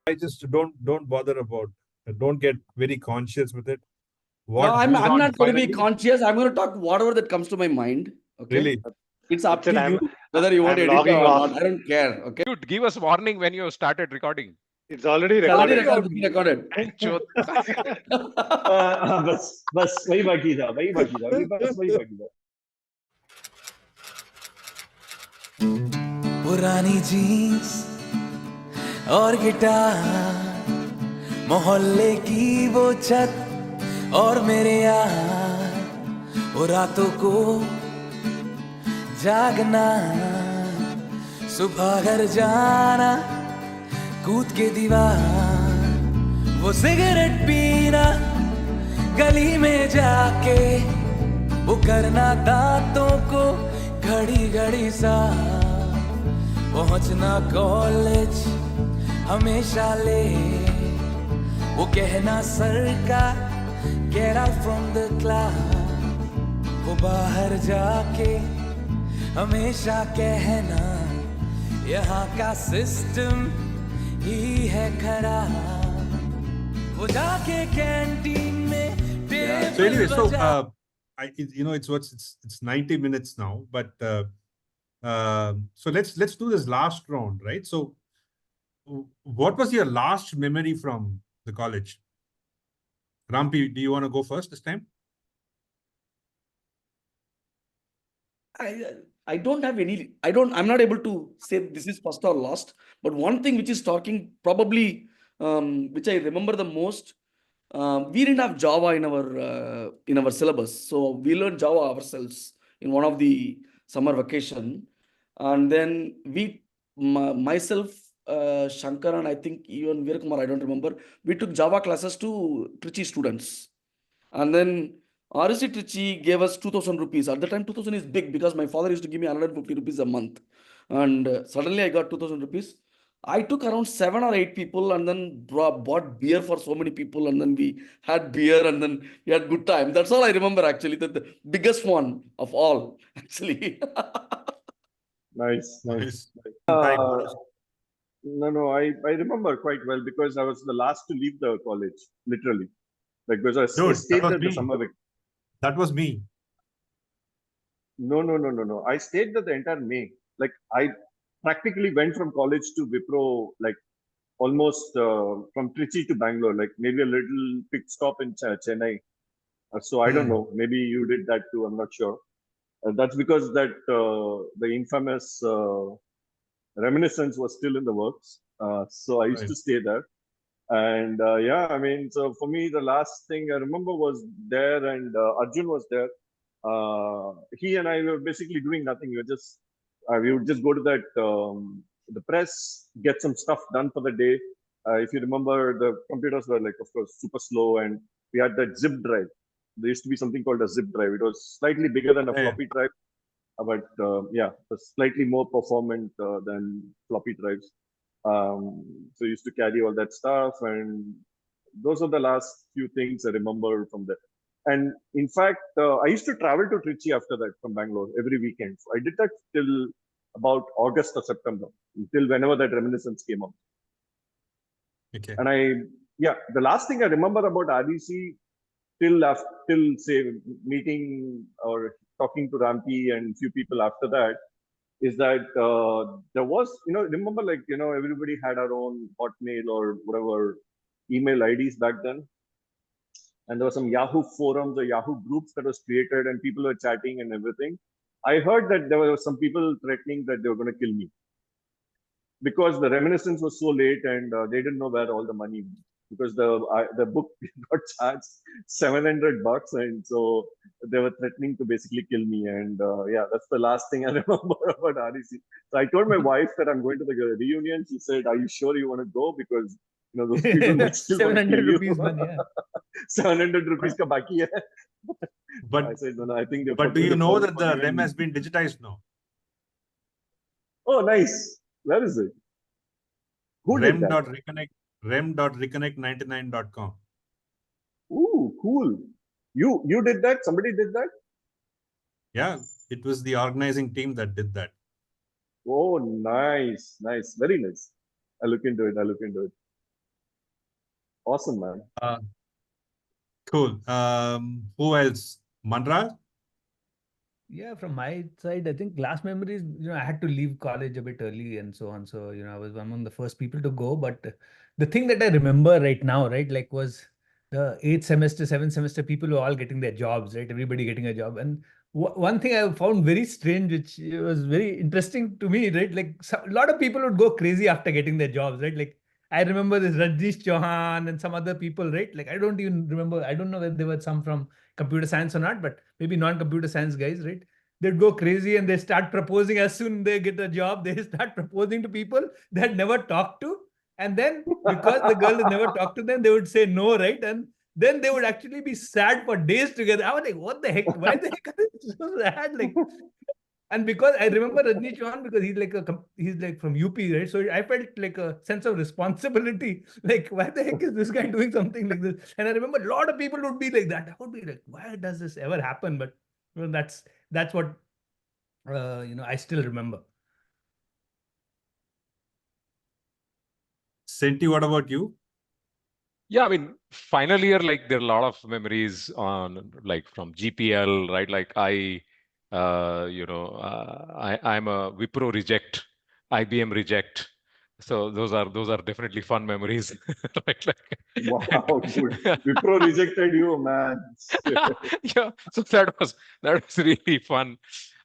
I just don't bother about. Don't get very conscious with it. No, What I'm goes on not going to be finally? conscious. I'm going to talk whatever that comes to my mind. Okay. Really? It's up That's it. to you whether you want to I'm edit logging or off. not. I don't care. Okay. Dude, give us warning when you started recording. It's already It's already recorded. recorded. Chot. बस वही बाकी था अभी बस वही बाकी था पुरानी जीन्स और गिटार मोहल्ले की वो छत और मेरे यार वो रातों को जागना सुबह घर जाना कूद के दीवार वो सिगरेट पीना गली में जाके वो करना दांतों को घड़ी घड़ी सा पहुंचना कॉलेज हमेशा ले वो कहना सर का get out from the class वो बाहर जाके हमेशा कहना यहाँ का सिस्टम ही है खराब वो जाके कैंटीन में So anyway, so it's 90 minutes now, but so let's do this last round, right? So what was your last memory from the college? Rampi, do you want to go first this time? I don't have any, I'm not able to say this is first or last, but one thing which is talking probably, which I remember the most, we didn't have Java in our syllabus. So we learned Java ourselves in one of the summer vacation. And then myself, Shankar, and I think even Veerkumar, I don't remember, we took Java classes to Trichy students. And then REC Trichy gave us 2,000 rupees. At the time, 2,000 is big because my father used to give me 150 rupees a month. And suddenly I got 2,000 rupees. I took around 7 or 8 people and then bought beer for so many people. And then we had beer and then we had good time. That's all I remember actually. The biggest one of all, actually. nice Time. No, I remember quite well because I was the last to leave the college, literally. Like because I stayed there the summer week. That was me. No. I stayed there the entire May. Like I practically went from college to Wipro, like almost from Trichy to Bangalore, like maybe a little pit stop in Chennai. So I don't know. Maybe you did that too. I'm not sure. That's because that the infamous reminiscence was still in the works. So I used to stay there. And so for me, the last thing I remember was there, and Arjun was there. He and I were basically doing nothing. We would just go to that the press, get some stuff done for the day. If you remember, the computers were like, of course, super slow, and we had that zip drive. There used to be something called a zip drive. It was slightly bigger than a floppy drive, but it was slightly more performant than floppy drives. So I used to carry all that stuff, and those are the last few things I remember from there. And in fact, I used to travel to Trichy after that from Bangalore every weekend. So I did that till about August or September, until whenever that reminiscence came up. Okay. And the last thing I remember about REC till say meeting or talking to Rampi and few people after that, is that there was, remember, like, everybody had our own Hotmail or whatever email IDs back then. And there were some Yahoo forums or Yahoo groups that was created and people were chatting and everything. I heard that there were some people threatening that they were going to kill me because the reminiscence was so late and they didn't know where all the money went. Because the book got charged $700, and so they were threatening to basically kill me. And that's the last thing I remember about REC. So I told my wife that I'm going to the reunion. She said, "Are you sure you want to go? Because those people might still 700 rupees money. 700 rupees ka baki hai." But I said, no, I think. But do you know that the REM has been digitized now? Oh, nice. Where is it? Who did that? REConnect99.com. Ooh, cool. You did that? Somebody did that? Yeah, it was the organizing team that did that. Oh, nice. Very nice. I'll look into it. Awesome, man. Cool. Who else? Manral? Yeah, from my side, I think last memories, I had to leave college a bit early and so on. So, I was one of the first people to go. But the thing that I remember right now, right, like was the 8th semester, 7th semester, people were all getting their jobs, right? Everybody getting a job. And one thing I found very strange, which was very interesting to me, right? Like a lot of people would go crazy after getting their jobs, right? Like I remember this Rajeev Chauhan and some other people, right? Like I don't even remember, I don't know whether there were some from computer science or not, but maybe non-computer science guys, right? They'd go crazy and they start proposing as soon they get a job. They start proposing to people that never talked to. And then because the girl has never talked to them, they would say no, right? And then they would actually be sad for days together. I was like, what the heck? Why the heck are they so sad? Like, and because I remember Rajni Chauhan because he's like from UP, right? So I felt like a sense of responsibility. Like, why the heck is this guy doing something like this? And I remember a lot of people would be like that. I would be like, why does this ever happen? But that's what I still remember. Senti, what about you? Yeah, I mean, final year, like there are a lot of memories on like from GPL, right? Like I'm a Wipro reject, IBM reject. So those are definitely fun memories, right? Like, Wow, dude. Wipro rejected you, man. yeah. So that was really fun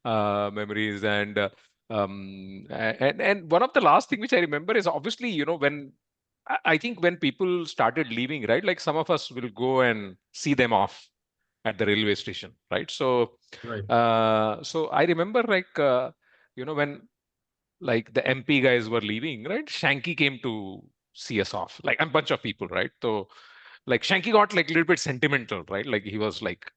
memories, and one of the last thing which I remember is obviously when I think when people started leaving, right? Like some of us will go and see them off at the railway station, right? So, Right. so I remember like when like the MP guys were leaving, right? Shanky came to see us off, like a bunch of people, right? So, like Shanky got like a little bit sentimental, right? Like he was like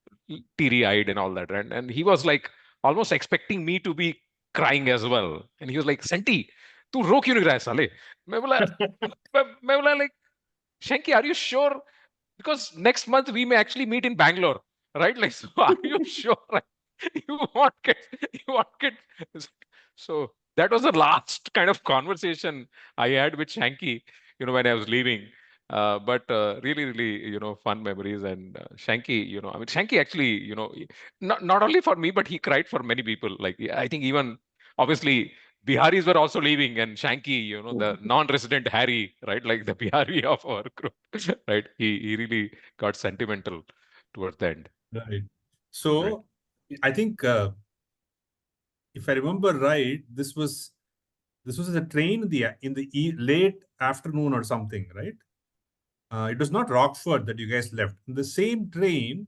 teary-eyed and all that, right? And he was like almost expecting me to be crying as well, and he was like, "Senti, तू रो क्यों नहीं रहा है साले?" मैं बोला like, Shanky, are you sure? Because next month we may actually meet in Bangalore, right? Like, so are you sure? Right? You want kids? You want kids? So that was the last kind of conversation I had with Shanky, when I was leaving. But really, really, fun memories. And Shanky, I mean, Shanky actually, not only for me, but he cried for many people. Like, I think even obviously Biharis were also leaving, and Shanky, the non-resident Harry, right? Like the Bihari of our group, right? He really got sentimental towards the end. Right. So I think if I remember right, this was a train in the late afternoon or something, right? It was not Rockford that you guys left. In the same train,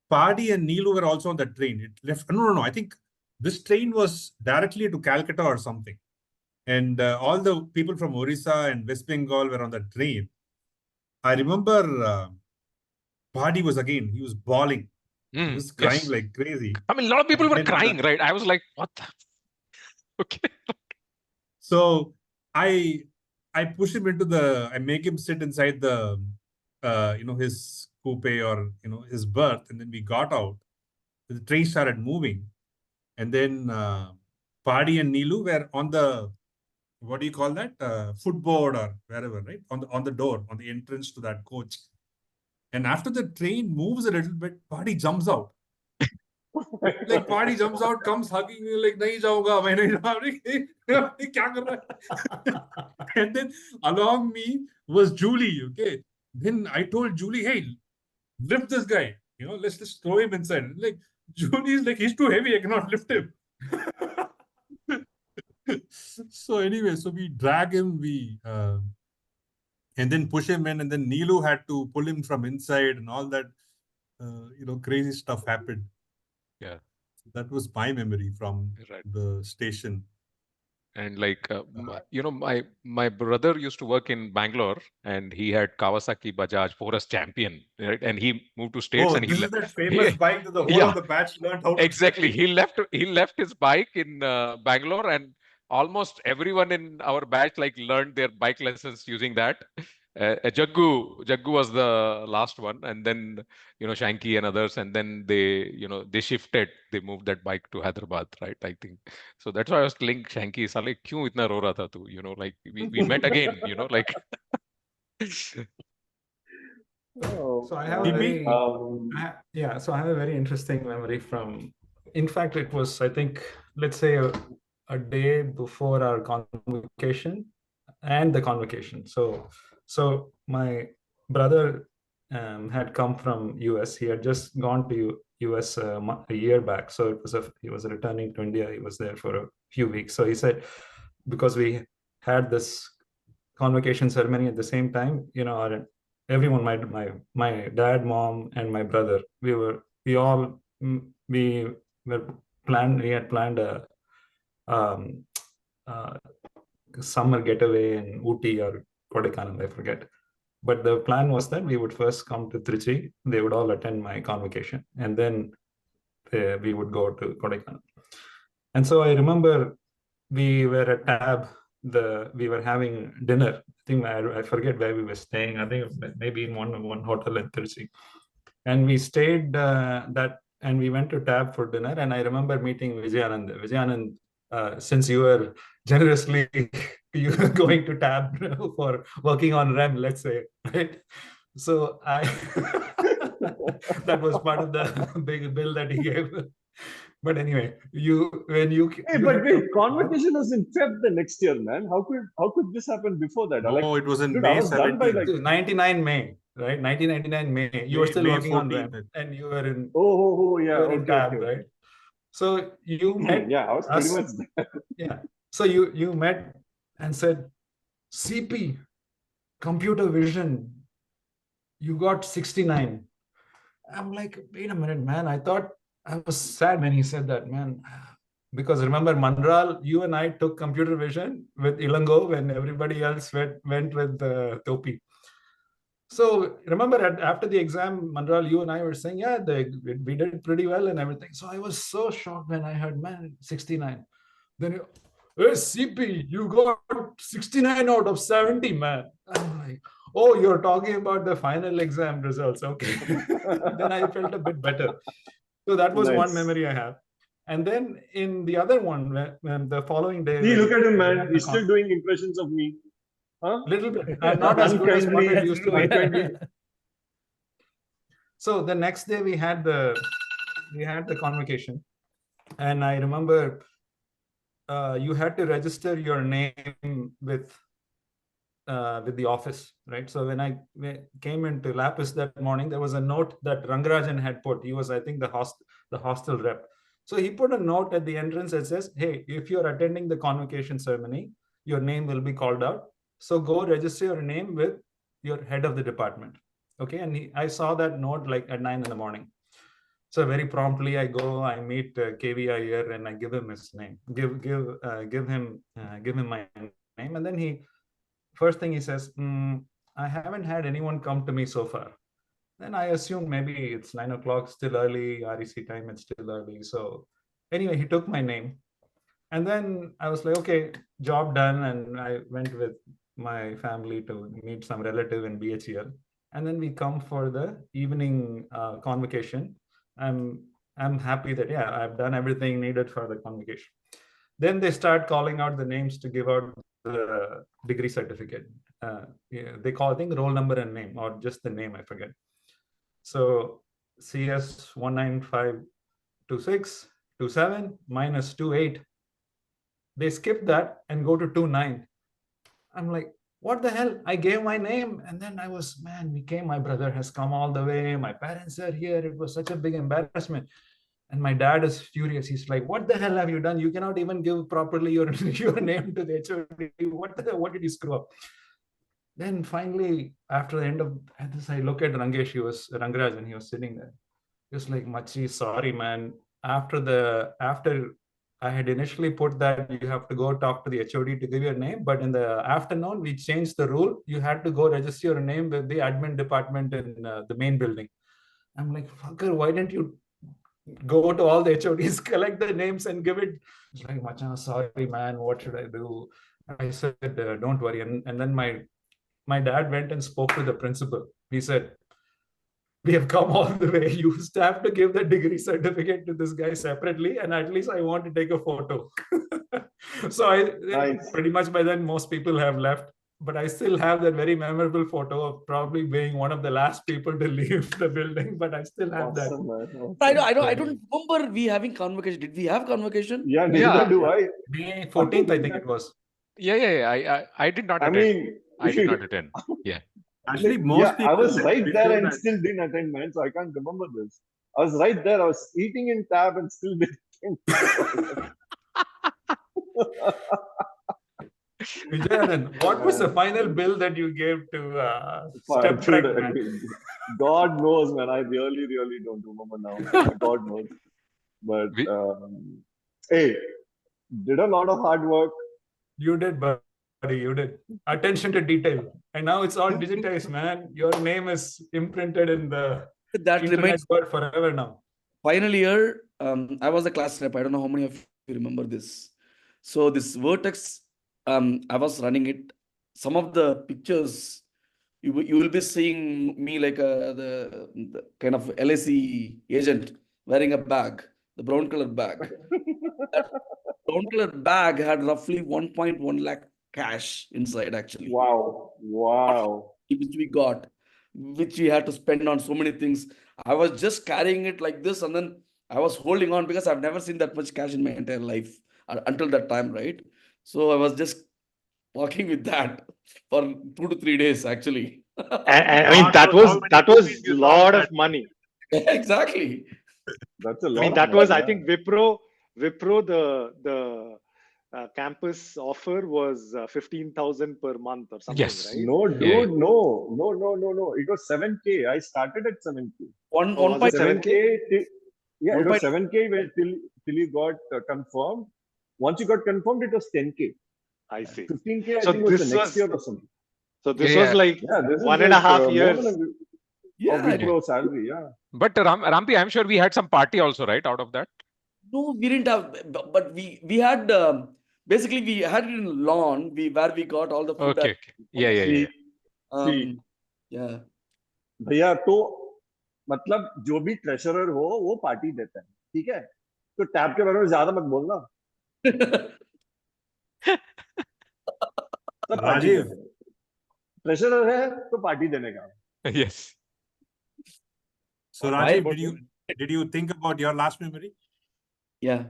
Padi and Neelu were also on that train. It left. No. I think this train was directly to Calcutta or something. And all the people from Orissa and West Bengal were on that train. I remember Padi he was bawling. He was crying Yes. like crazy. I mean, a lot of people And were then, crying, right? I was like, what the? Okay. So I push him I make him sit inside the, his coupe or, his berth. And then we got out. The train started moving. And then Padi and Neelu were on the, what do you call that? Footboard or wherever, right? On the door, on the entrance to that coach. And after the train moves a little bit, Padi jumps out. Like Padi jumps out, comes hugging me like, nahi jaunga, main nahi jaunga. Kya kar raha hai? And then along me was Julie, okay? Then I told Julie, hey, lift this guy. Let's just throw him inside. Like, Julie's like, he's too heavy, I cannot lift him. So anyway, so we drag him, and then push him in, and then Neelu had to pull him from inside and all that, crazy stuff happened. Yeah. So that was my memory from Right. the station. And like, my brother used to work in Bangalore, and he had Kawasaki Bajaj Forest Champion, right? And he moved to States, and This is that famous bike that the whole yeah, of the batch learned how to exactly. drive. He left his bike in Bangalore, and almost everyone in our batch like learned their bike lessons using that. Jaggu was the last one, and then Shanky and others, and then they shifted. They moved that bike to Hyderabad, right? I think so. That's why I was telling Shanky, "Sale, kyun itna ro raha tha tu?" Like we met again, like. Oh, So I have a very, so I have a very interesting memory from, in fact, it was, I think, let's say a day before our convocation and the convocation. So my brother had come from US. He had just gone to US a year back. So he was returning to India. He was there for a few weeks. So he said, because we had this convocation ceremony at the same time, everyone, my dad, mom, and my brother, we had planned a summer getaway in Ooty or Kodaikanal, I forget. But the plan was that we would first come to Trichy. They would all attend my convocation, and then we would go to Kodaikanal. And so I remember we were at Tab. We were having dinner. I think I forget where we were staying. I think maybe in one hotel in Trichy. And we stayed and we went to Tab for dinner. And I remember meeting Vijay Anand. Vijay Anand, since you were generously going to Tab for working on REM, let's say, right? So that was part of the big bill that he gave. But anyway, convocation was in Feb the next year, man. How could this happen before that? No, it was in May I was done by 99 May, right? 1999 May. You were still working on REM, and you were in. In Tab, right? So you met. I was pretty much there. Yeah. So you met and said, CP, computer vision, you got 69. I'm like, wait a minute, man. I thought I was sad when he said that, man. Because remember, Manral, you and I took computer vision with Ilango when everybody else went with Topi. So remember, after the exam, Manral, you and I were saying, we did pretty well and everything. So I was so shocked when I heard, man, 69. Then, hey, CP, you got 69 out of 70, man. I'm like, oh, you're talking about the final exam results. Okay. Then I felt a bit better. So that was one memory I have. And then in the other one, when the following day... See, look at him, man. He's still doing impressions of me. Huh? Little bit. I'm not as good as what I used to be. So the next day we had the convocation. And I remember you had to register your name with the office, right? So when I came into Lapis that morning, there was a note that Rangarajan had put. He was, I think, the hostel rep. So he put a note at the entrance that says, hey, if you're attending the convocation ceremony, your name will be called out. So go register your name with your head of the department. Okay. And I saw that note like at 9 in the morning. So very promptly I go, I meet KV Iyer and I give him his name, give him my name. And then first thing he says, I haven't had anyone come to me so far. Then I assumed maybe it's 9 o'clock, still early, REC time, it's still early. So anyway, he took my name. And then I was like, okay, job done. And I went with my family to meet some relative in BHEL. And then we come for the evening convocation. I'm happy that, I've done everything needed for the convocation. Then they start calling out the names to give out the degree certificate. They call, I think, roll number and name, or just the name, I forget. So CS 1952627 minus 28. They skip that and go to 29. I'm like, what the hell? I gave my name, and then my brother has come all the way. My parents are here. It was such a big embarrassment. And my dad is furious. He's like, what the hell have you done? You cannot even give properly your name to the HOD. What did you screw up? Then finally, after the end of this, I look at Rangesh, Rangarajan, he was sitting there. He was like, Machi, sorry, man. After I had initially put that you have to go talk to the HOD to give your name, but in the afternoon, we changed the rule. You had to go register your name with the admin department in the main building. I'm like, fucker, why didn't you go to all the HODs, collect the names and give it? It's like, Macha, sorry, man, what should I do? I said, don't worry. And then my dad went and spoke to the principal. He said, we have come all the way. You have to give the degree certificate to this guy separately, and at least I want to take a photo. So pretty much by then, most people have left. but I still have that very memorable photo of probably being one of the last people to leave the building. But I still have that. Awesome, man. Awesome. I don't remember we having convocation. Did we have convocation? Yeah, neither do I. May 14th, I think it was. Yeah. I did not I attend. mean, I did not attend. Yeah. Actually, like, most yeah, people I was left right there before and that. still didn't attend, man. So I can't remember this. I was right there. I was eating in tab and still didn't. Vijay Anand, what was the final bill that you gave to Step Trek, man? God knows, man. I really don't remember now. God knows. But hey, did a lot of hard work. You did, buddy. You did. Attention to detail. And now it's all digitized, man. Your name is imprinted in the That internet remains. world forever now. Final year, I was a class rep. I don't know how many of you remember this. So this Vertex, I was running it. Some of the pictures, you will be seeing me like the kind of LAC agent wearing a bag, the brown color bag. That brown color bag had roughly 1.1 lakh cash inside, actually. Wow. Which we got, which we had to spend on so many things. I was just carrying it like this, and then I was holding on because I've never seen that much cash in my entire life until that time, right? So I was just walking with that for 2 to 3 days, actually. And I mean, that was a lot of money. Exactly. That's a lot. I mean, that was, I think, Wipro, the campus offer was 15,000 per month or something, Yes. right? No, dude, no. It was 7K. I started at 7K. One was it 7K? Yeah, it was 7K till you got confirmed. Once you got confirmed, it was 10K. I see. 15K, I So think, was this the next was- year or something. So this was like This is 1.5 more years. than of Wipro salary, yeah. But Rampi, I'm sure we had some party also, right? Out of that. No, we didn't have, but we had basically we had it in lawn. Where we got all the food. Okay. Yeah. Yeah. भैया तो मतलब जो भी ट्रेशरर हो वो party देता है, ठीक है? तो टैब के बारे में ज्यादा मत बोलना. Rajeev, ट्रेशरर है तो पार्टी देने का. Yes. So Rajeev, did you think about your last memory? Yeah.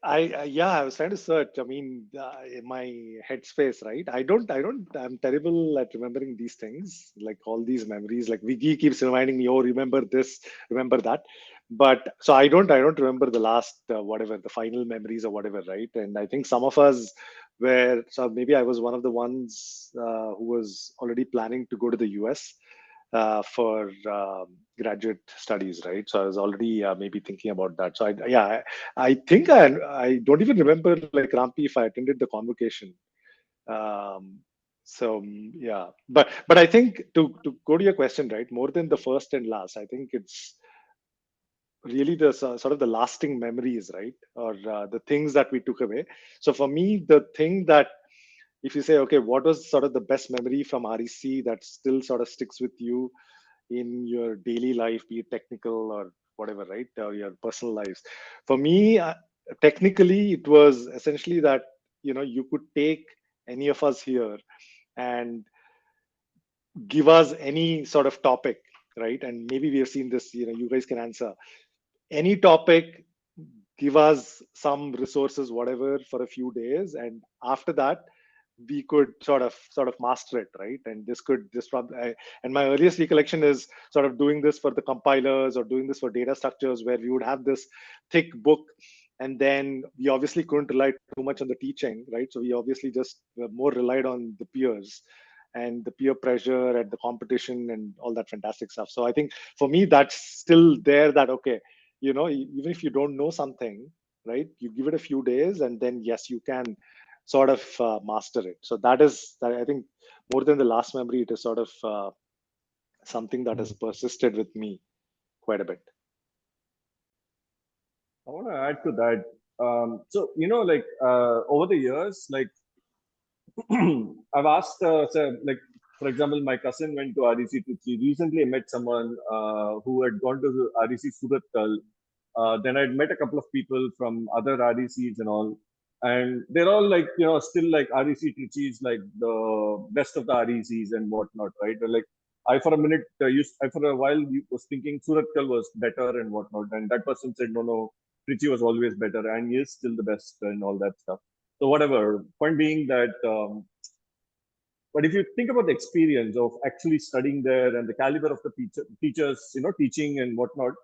I was trying to search. I mean, in my headspace, right? I'm terrible at remembering these things, like all these memories. Like Viggy keeps reminding me, oh, remember this, remember that. But so I don't remember the last whatever, the final memories or whatever, right? And I think some of us were, so maybe I was one of the ones who was already planning to go to the US for graduate studies, right? So I was already maybe thinking about that. So I think I don't even remember, like, Rampi, if I attended the convocation. Yeah, but I think to go to your question, right, more than the first and last, I think it's really the sort of the lasting memories, right, or the things that we took away. So for me, the thing that, if you say, okay, what was sort of the best memory from REC that still sort of sticks with you in your daily life, be it technical or whatever, right, or your personal lives? For me, technically, it was essentially that, you could take any of us here and give us any sort of topic, right? And maybe we have seen this, you guys can answer any topic, give us some resources, whatever, for a few days, and after that we could sort of master it, right? And and my earliest recollection is sort of doing this for the compilers or doing this for data structures, where we would have this thick book, and then we obviously couldn't rely too much on the teaching, right? So we obviously just more relied on the peers and the peer pressure and the competition and all that fantastic stuff. So I think for me, that's still there, that, okay, even if you don't know something, right, you give it a few days and then, yes, you can sort of master it. So that is, I think, more than the last memory, it is sort of something that has persisted with me quite a bit. I want to add to that. So, like, over the years, like, I've asked, like, for example, my cousin went to REC Trichy. Recently, I met someone who had gone to REC Suratkal. Then I'd met a couple of people from other RECs and all. And they're all like, still like REC Trichy is like the best of the RECs and whatnot, right? Like I for a minute for a while was thinking Suratkal was better and whatnot, and that person said no, Trichy was always better, and he is still the best and all that stuff. So whatever. Point being that, but if you think about the experience of actually studying there and the caliber of the teachers, teaching and whatnot,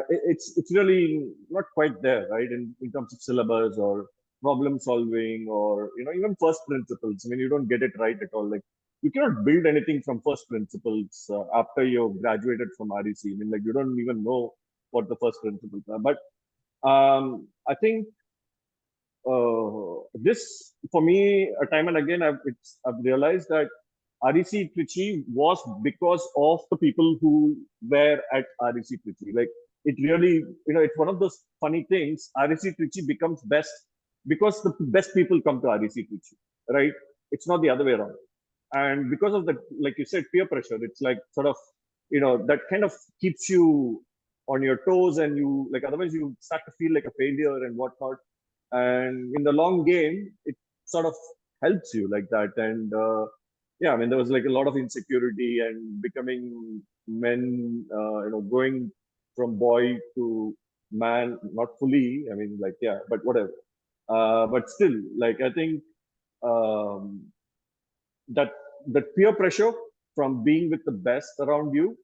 it's really not quite there, right? In terms of syllabus or problem solving or even first principles. I mean, you don't get it right at all. Like you cannot build anything from first principles after you've graduated from REC. I mean, like you don't even know what the first principles are. But I think this for me, time and again, I've realized that REC Trichy was because of the people who were at REC Trichy. Like it really, it's one of those funny things. REC Trichy becomes best because the best people come to REC Trichy, right? It's not the other way around. And because of the, like you said, peer pressure, it's like sort of, that kind of keeps you on your toes, and you like otherwise you start to feel like a failure and whatnot. And in the long game, it sort of helps you like that. And yeah, I mean, there was like a lot of insecurity and becoming men, going from boy to man, not fully. I mean, like, yeah, but whatever. But still, like, I think that peer pressure from being with the best around you,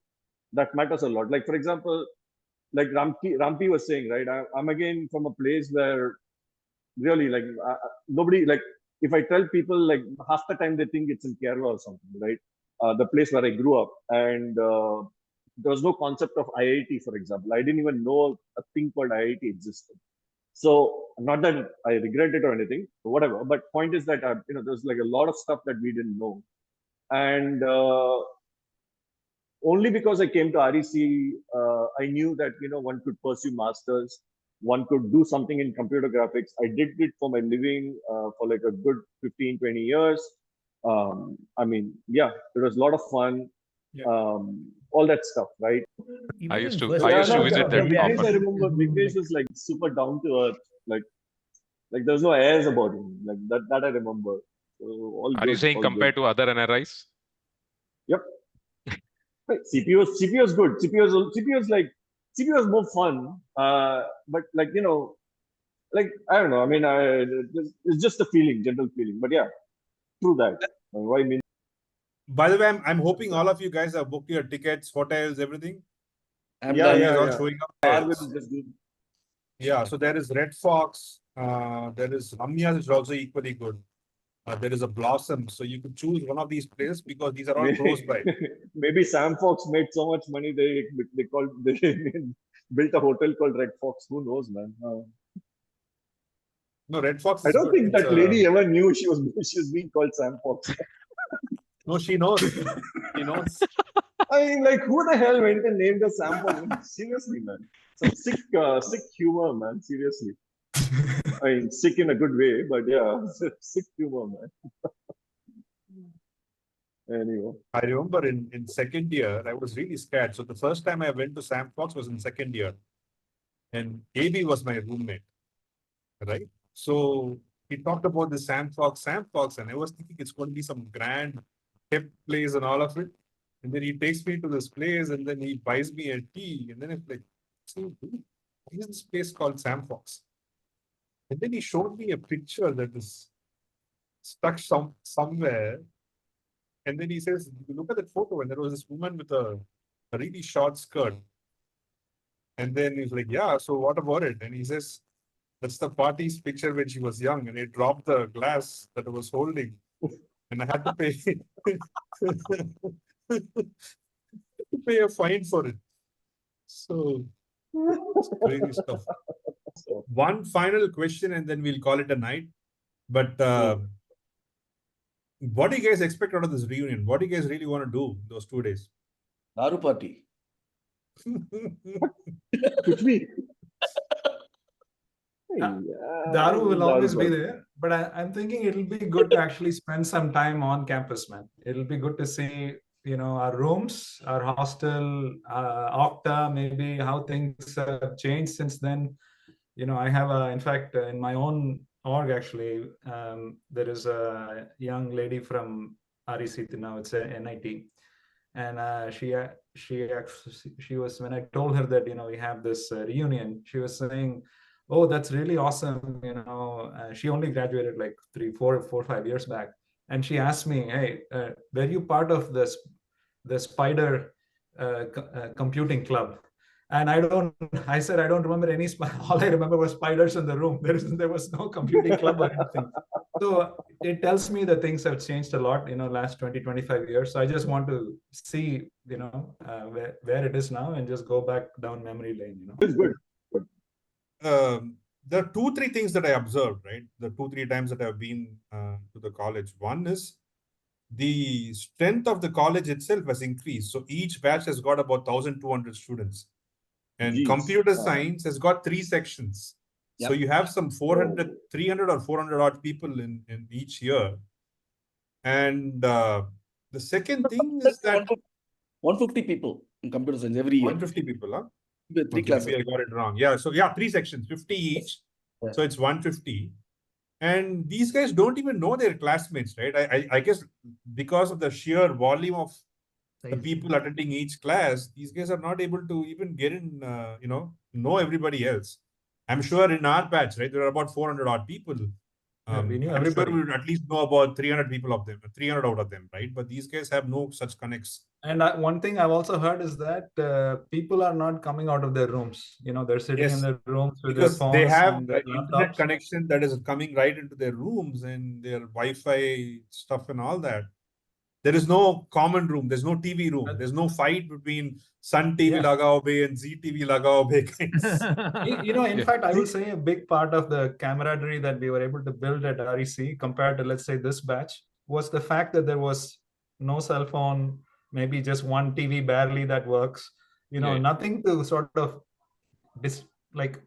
that matters a lot. Like, for example, like Rampi was saying, right? I'm again from a place where really, like, nobody, like, if I tell people, like, half the time they think it's in Kerala or something, right? The place where I grew up. And there was no concept of IIT, for example. I didn't even know a thing called IIT existed. So, not that I regret it or anything, or whatever. But point is that, there's like a lot of stuff that we didn't know. And only because I came to REC, I knew that, one could pursue masters, one could do something in computer graphics. I did it for my living for like a good 15, 20 years. I mean, yeah, it was a lot of fun. Yeah. All that stuff, right? I used to Yeah, visit that Vignesh, often. I remember Vignesh was like super down to earth. Like there's no airs about him. Like that I remember. So all Are you good, saying all compared good. to other NRIs? Yep. CPU is good. CPU is more fun. But like, like, I don't know. I mean, it's just a feeling, general feeling. But yeah, true that. Why mean? By the way, I'm hoping all of you guys have booked your tickets, hotels, everything. Yeah. Showing up. Yeah, so there is Red Fox. There is Ramya's is also equally good. There is a Blossom. So you could choose one of these places because these are all close by. Maybe Sam Fox made so much money they built a hotel called Red Fox. Who knows, man? No, Red Fox. I don't think that lady ever knew she was being called Sam Fox. No, she knows. She knows. I mean, like, who the hell went and named a Sam Fox? Seriously, man. Some sick humor, man. Seriously. I mean, sick in a good way, but yeah, sick humor, man. Anyway. I remember in second year, I was really scared. So the first time I went to Sam Fox was in second year. And AB was my roommate, right? So he talked about the Sam Fox, and I was thinking it's going to be some grand hip place and all of it. And then he takes me to this place and then he buys me a tea. And then it's like, what is this place called Sam Fox? And then he showed me a picture that is stuck somewhere. And then he says, you look at that photo, and there was this woman with a really short skirt. And then he's like, yeah, so what about it? And he says, that's the party's picture when she was young. And he dropped the glass that I was holding. And I had to pay a fine for it. So, it's crazy stuff. One final question, and then we'll call it a night. But what do you guys expect out of this reunion? What do you guys really want to do those 2 days? Daru party. Daru will always be there, but I'm thinking it'll be good to actually spend some time on campus, man. It'll be good to see, our rooms, our hostel, Octa, maybe how things have changed since then. I have in fact, in my own org actually. There is a young lady from REC now. It's a NIT, and she was, when I told her that we have this reunion, she was saying, "Oh, that's really awesome." She only graduated like 5 years back, and she asked me, "Hey, were you part of the Spider computing club?" And I said, I don't remember any, all I remember was spiders in the room. There was no computing club or anything. So it tells me that things have changed a lot, last 20, 25 years. So I just want to see, where it is now and just go back down memory lane, It's good. There are 2-3 things that I observed, right? The 2-3 times that I've been to the college. One is the strength of the college itself has increased. So each batch has got about 1,200 students. And Jeez. computer science has got 3 sections. Yep. So you have some 300 or 400 odd people in each year. And the second thing is that 150 people in computer science every year. 150 people, huh? Three Okay, classes. maybe I got it wrong. Yeah, so 3 sections, 50 each. Yeah. So it's 150. And these guys don't even know their classmates, right? I guess because of the sheer volume of the people attending each class, these guys are not able to even get in, know everybody else. I'm sure in our batch, right, there are about 400 odd people. We knew I'm everybody. sure we would at least know about 300 people of them, 300 out of them, right? But these guys have no such connects. And one thing I've also heard is that people are not coming out of their rooms. They're sitting in their rooms with Because their phones they have and their an internet laptops. connection that is coming right into their rooms and their Wi-Fi stuff and all that. There is no common room. There's no TV room. There's no fight between Sun TV lagao be and Z TV lagao be. In fact, I will say a big part of the camaraderie that we were able to build at REC compared to, let's say, this batch was the fact that there was no cell phone, maybe just one TV barely that works, nothing to sort of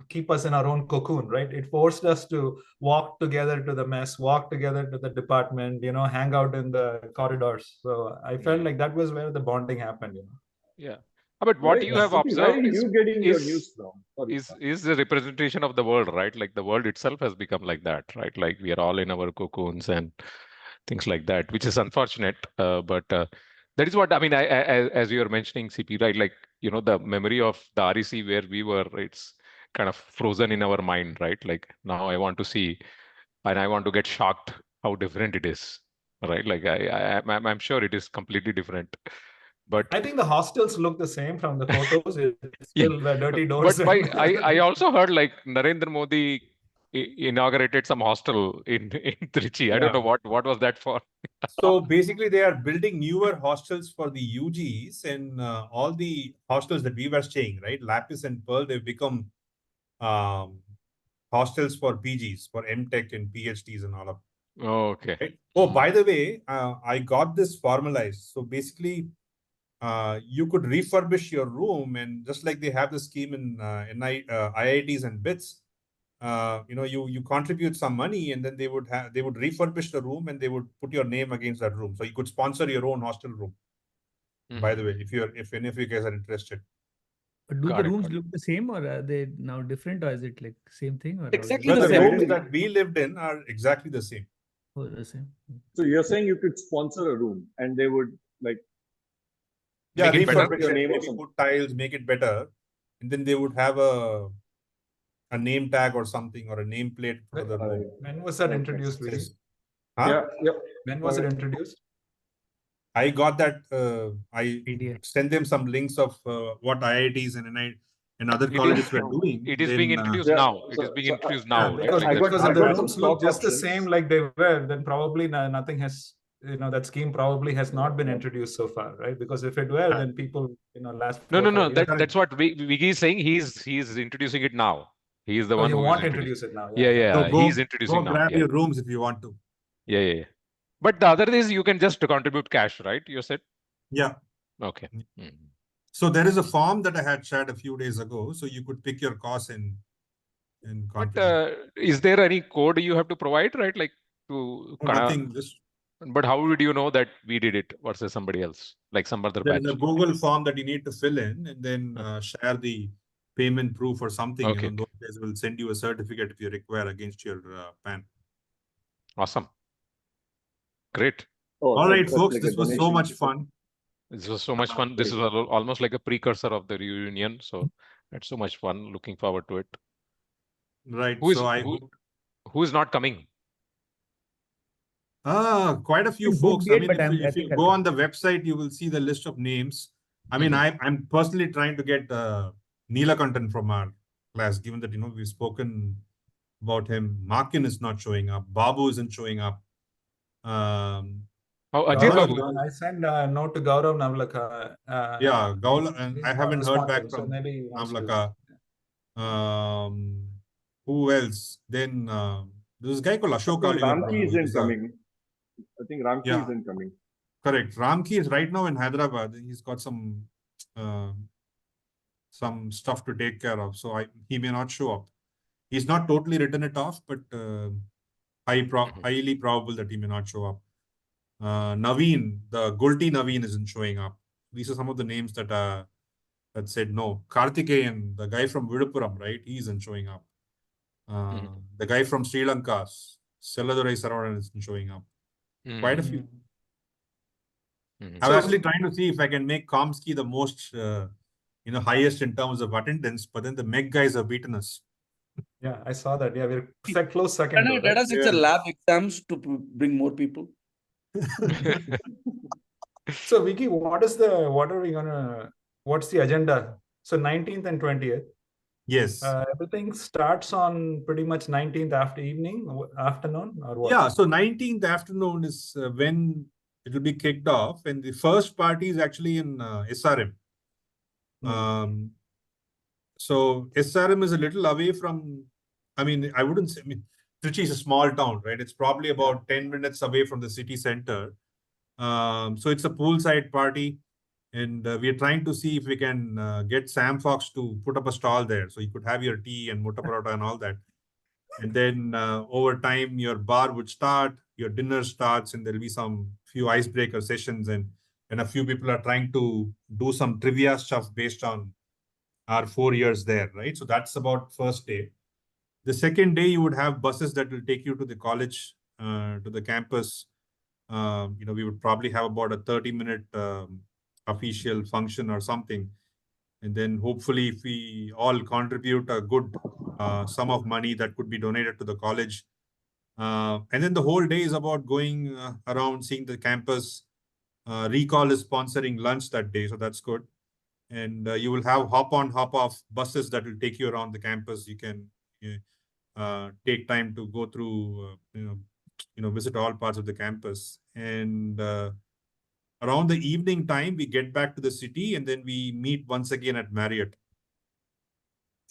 keep us in our own cocoon, right? It forced us to walk together to the mess, walk together to the department, hang out in the corridors. So I felt like that was where the bonding happened, Yeah. But what you have Where observed are you getting your news from? Sorry. is the representation of the world, right? Like the world itself has become like that, right? Like we are all in our cocoons and things like that, which is unfortunate. But that is what I mean. As you were mentioning, CP, right? Like the memory of the REC where we were, it's kind of frozen in our mind, right? Like now I want to see, and I want to get shocked how different it is, right? Like I'm sure it is completely different. But I think the hostels look the same from the photos. It's still the dirty doors. But I also heard like Narendra Modi inaugurated some hostel in Trichy. I don't know what was that for. So basically, they are building newer hostels for the UGs, and all the hostels that we were staying, right, Lapis and Pearl, they've become hostels for PGs, for MTech and PhDs and all of. Oh, okay. Right? Oh, by the way, I got this formalized. So basically, you could refurbish your room, and just like they have the scheme in IITs and BITS, you contribute some money, and then they would refurbish the room, and they would put your name against that room. So you could sponsor your own hostel room. By the way, if any of you guys are interested. But do the rooms look the same, or are they now different, or is it like same thing? Or Exactly the same. rooms that we lived in are exactly the same. Oh, the same. So you're saying you could sponsor a room and they would Yeah, Make it better? refurbish it, maybe put tiles, make it better, and then they would have a name tag or something, or a nameplate for the room. When was that introduced, Viggy? Huh? When was it introduced? I got that. I Idea. sent them some links of what IITs and other colleges were doing. It is Then, being introduced now. It is being introduced now. Right? Because, Like because I if the got some rooms look stock just the options. same like they were, then probably nothing has, that scheme probably has not been introduced so far, right? Because if it were, then people, last. No. That's what Viggy is saying. He's introducing it now. He is the one you who want is to introduce it now. Yeah. so go, He's introducing go now. grab your rooms if you want to. Yeah. But the other is you can just contribute cash, right? You said. Yeah. Okay. So there is a form that I had shared a few days ago. So you could pick your course and contribute. But is there any code you have to provide, right? Like to Nothing. Just. But how would you know that we did it versus somebody else, like some other There batch? is a Google form that you need to fill in, and then share the payment proof or something. Okay. Those guys will send you a certificate if you require against your PAN. Awesome. Great. Oh, All so right, that's folks, like a this was so donation much system. fun. This was so much fun. This is almost like a precursor of the reunion. So it's so much fun. Looking forward to it. Right. Who is So who is not coming? quite a few It's folks. booked I yet, mean, but I if you think I'll go come. on the website, you will see the list of names. I mean, I'm personally trying to get Neelakantan from our class, given that, we've spoken about him. Markin is not showing up. Babu isn't showing up. Oh, Ajay Gaurav, Babu. I sent a note to Gaurav Navlaka. Yeah, Gaula, and He's I not haven't heard back responding, so from maybe he wants to. Navlaka. Who else? Then there's a guy called I Ashok think Alivar. Ramki isn't coming. I think Ramki Yeah. isn't coming. Correct. Ramki is right now in Hyderabad. He's got some stuff to take care of, so he may not show up. He's not totally written it off, but highly probable that he may not show up. Naveen, the Gulti Naveen, isn't showing up. These are some of the names that said no. Karthikeyan, the guy from Vidupuram, right? He isn't showing up. The guy from Sri Lanka, Seladurai Saravanan, isn't showing up. Quite a few. I'm actually trying to see if I can make Compsci the most, highest in terms of attendance, but then the Meg guys have beaten us. Yeah, I saw that. Yeah, we're close second. Though, Let right? us a lab exams to bring more people. So Viggy, what's the agenda? So 19th and 20th. Yes. Everything starts on pretty much 19th afternoon or what? Yeah, so 19th afternoon is when it will be kicked off, and the first party is actually in SRM. So SRM is a little away from, I mean, I wouldn't say, Trichy is a small town, right? It's probably about 10 minutes away from the city center. So it's a poolside party, and we are trying to see if we can get Sam Fox to put up a stall there, so you could have your tea and mota parota and all that. And then over time, your bar would start, your dinner starts, and there'll be some few icebreaker sessions, and a few people are trying to do some trivia stuff based on our 4 years there, right? So that's about first day. The second day, you would have buses that will take you to the college, to the campus. We would probably have about a 30-minute official function or something. And then hopefully, if we all contribute a good sum of money, that could be donated to the college. And then the whole day is about going around, seeing the campus. Recall is sponsoring lunch that day, so that's good. And you will have hop-on, hop-off buses that will take you around the campus. You can take time to go through, visit all parts of the campus. And around the evening time, we get back to the city, and then we meet once again at Marriott.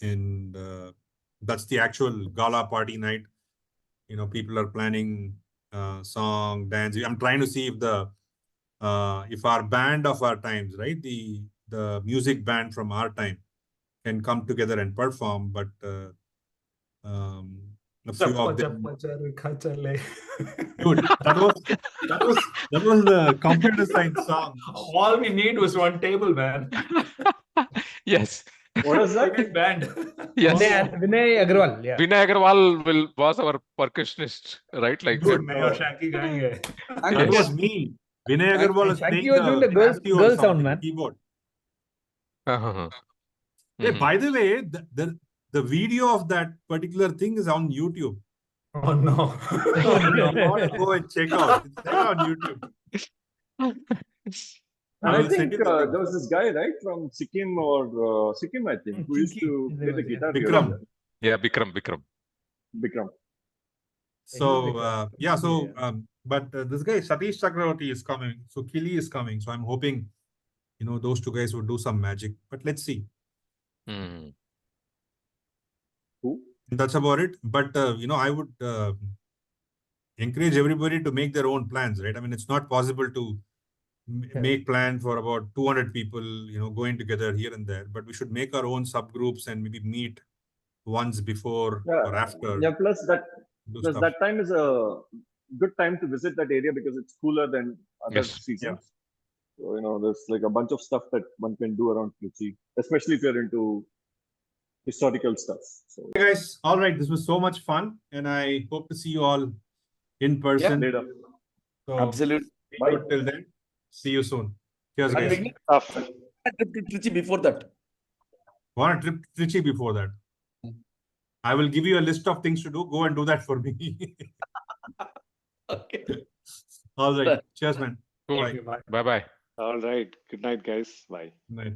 And that's the actual gala party night. People are planning song, dance. I'm trying to see if our band of our times, right, the music band from our time, can come together and perform. But a few of them, dude, that was the computer science song. All we need was one table, man. Yes. What is that? Band. Yes. Vinay Agarwal. Yeah. Vinay Agarwal was our percussionist, right? Like Dude, that was me. Vinay Agarwal was Shanky playing was doing the girl sound, man. keyboard. Mm-hmm. Hey, by the way, the video of that particular thing is on YouTube. Oh no! Go and check out. It's there on YouTube. And I think there was this guy, right, from Sikkim or Sikkim, I think, who used to play the guitar. Bikram. Yeah, Bikram. Bikram. So, but this guy, Satish Chakravarti, is coming. So, Kili is coming. So, I'm hoping, those two guys would do some magic. But let's see. Who? That's about it. But, I would encourage everybody to make their own plans, right? I mean, it's not possible to make plans for about 200 people, going together here and there. But we should make our own subgroups and maybe meet once before or after. Yeah, plus that time is a good time to visit that area because it's cooler than other seasons. Yeah. So, there's like a bunch of stuff that one can do around Trichy, especially if you're into historical stuff. So Hey guys, all right, this was so much fun, and I hope to see you all in person. later. So, Absolutely. Bye. till then, see you soon. Cheers, And guys. Vignesh, Tough. a trip to Trichy before that. Want a trip to Trichy before that? I will give you a list of things to do. Go and do that for me. Okay. All right. Cheers, man. Cool. Bye. Bye. Bye bye. All right. Good night, guys. Bye. Night.